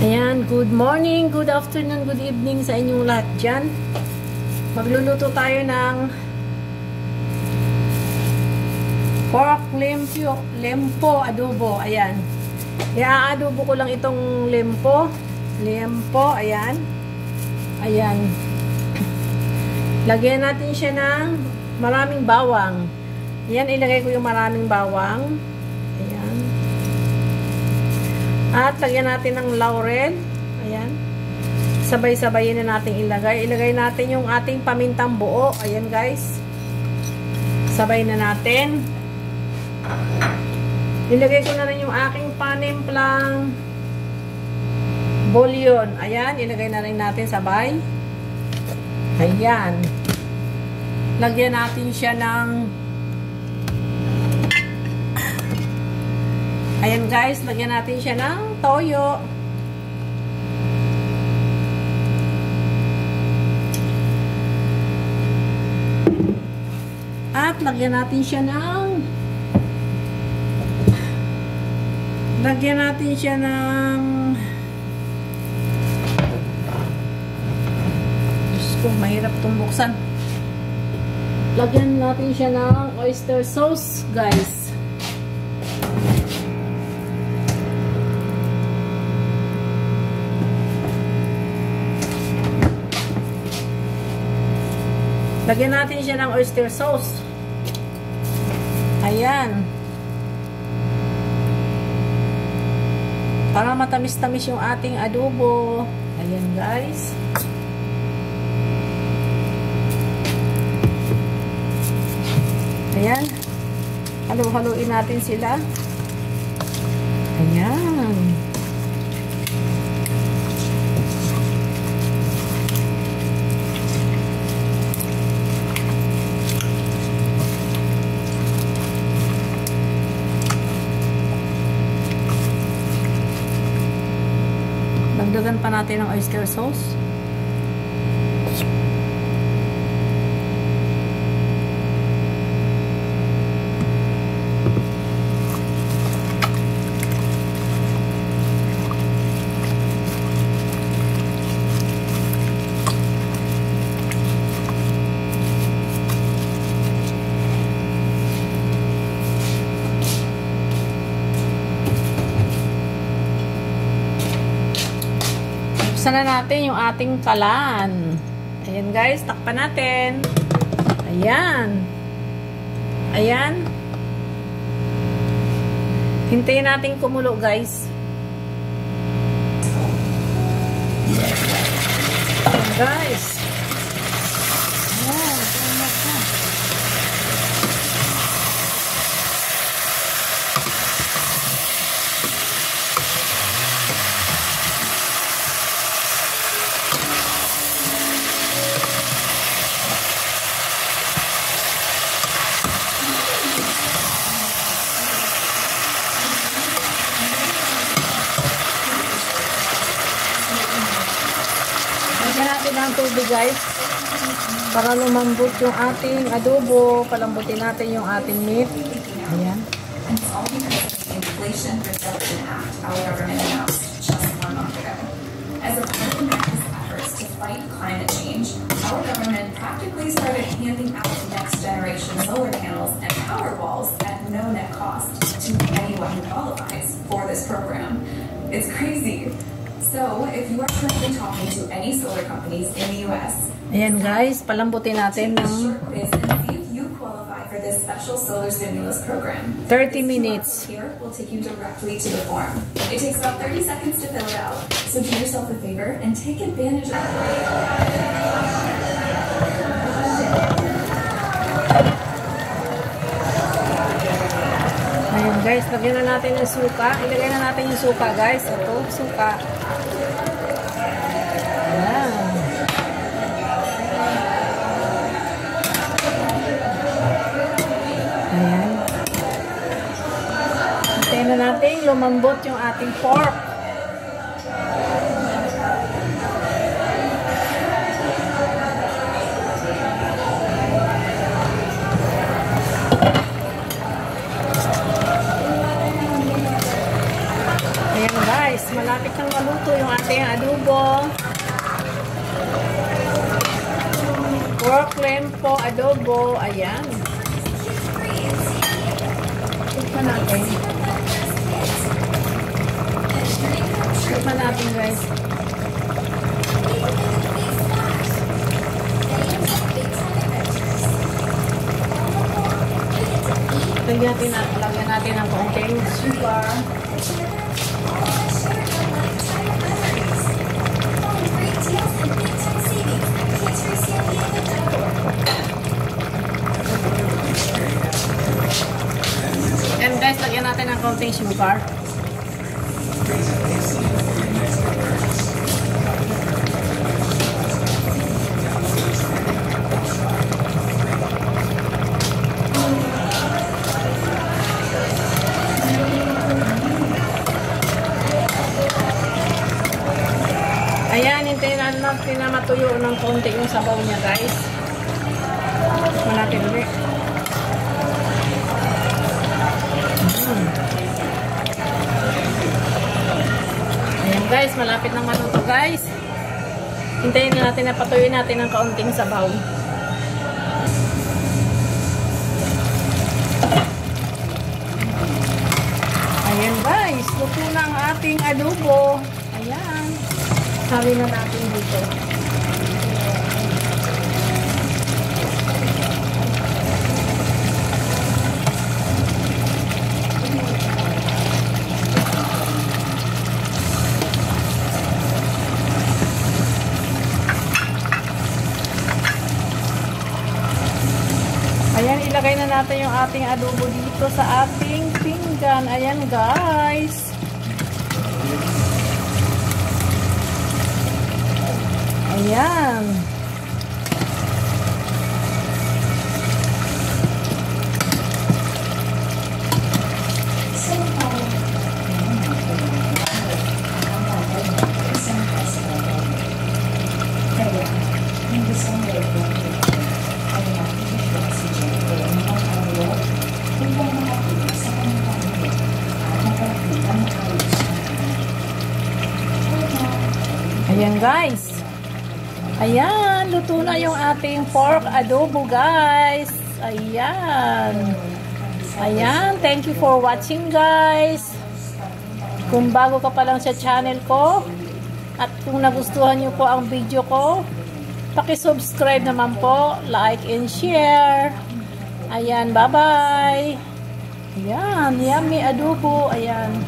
Ayan, good morning, good afternoon, good evening sa inyong lahat dyan. Magluluto tayo ng pork lempo adobo. Ayan. Ia-adobo ko lang itong lempo, ayan. Ayan. Lagyan natin siya ng maraming bawang. Ayan, ilagay ko yung maraming bawang. Ayan. At lagyan natin ng laurel. Ayan. Sabay-sabayin na natin ilagay. Ilagay natin yung ating pamintang buo. Ayan guys. Sabay na natin. Ilagay ko na rin yung aking panimplang bouillon. Ayan. Ilagay na rin natin sabay. Ayan. Lagyan natin siya ng ayan guys, lagyan natin siya ng toyo. At lagyan natin siya ng Diyos ko, mahirap itong buksan. Lagyan natin siya ng oyster sauce, guys. Lagyan natin siya ng oyster sauce. Ayan. Para matamis-tamis yung ating adobo. Ayan guys. Ayan. Halo-haloin natin sila. Ayan. Dagdagan pa natin ng oyster sauce. Buksan na natin yung ating kalan. Ayan guys, takpan natin. Ayan. Ayan. Hintayin natin kumulo guys. Ayan guys. Ayan, tumak na. Lagyan natin ng tubig guys para lumambot yung ating adobo. Palambutin natin yung ating meat. Ayan. Inflation Reduction Act, our government announced just 1 month ago. As a part of America's efforts to fight climate change, our government practically started handing out next generation solar panels and power walls at no net cost to anyone who qualifies for this program. It's crazy. So, if you are currently talking to any solar companies in the US, ayan guys, palambutin natin ng see if you qualify for this special solar stimulus program. 30 minutes. Here will take you directly to the form. It takes about 30 seconds to fill it out. So do yourself a favor and take advantage of it. Ayan guys, lagyan na natin ng suka. Ilagay na natin yung suka guys. Ito, suka. Ayan. Ayan. Hintayin na natin lumambot yung ating pork. malapit ng maluto yung ating adobo. Pork lempo adobo. Ayan. Tikman natin. Tikman natin, guys. Lagyan natin ng konting sugar. And guys, lagyan natin ng konting sugar. Ayan, hintayin natin na matuyo ng konti yung sabaw niya, guys. Malapit ulit. Ayan, guys, malapit nang maluto, guys. Hintayin na natin na patuyuin natin ng kaunting sabaw. Ayan, guys, luto na ang ating adobo. Ayan. Sabi na natin dito. Ayan, ilagay na natin yung ating adobo dito sa ating pinggan. Ayan, guys. Ayan. Ayan, guys. Ayan, luto na yung ating pork adobo, guys. Ayan. Ayan, thank you for watching, guys. Kung bago ka pa lang sa channel ko, at kung nagustuhan nyo po ang video ko, paki-subscribe naman po, like and share. Ayan, bye-bye. Ayan, yummy adobo. Ayan.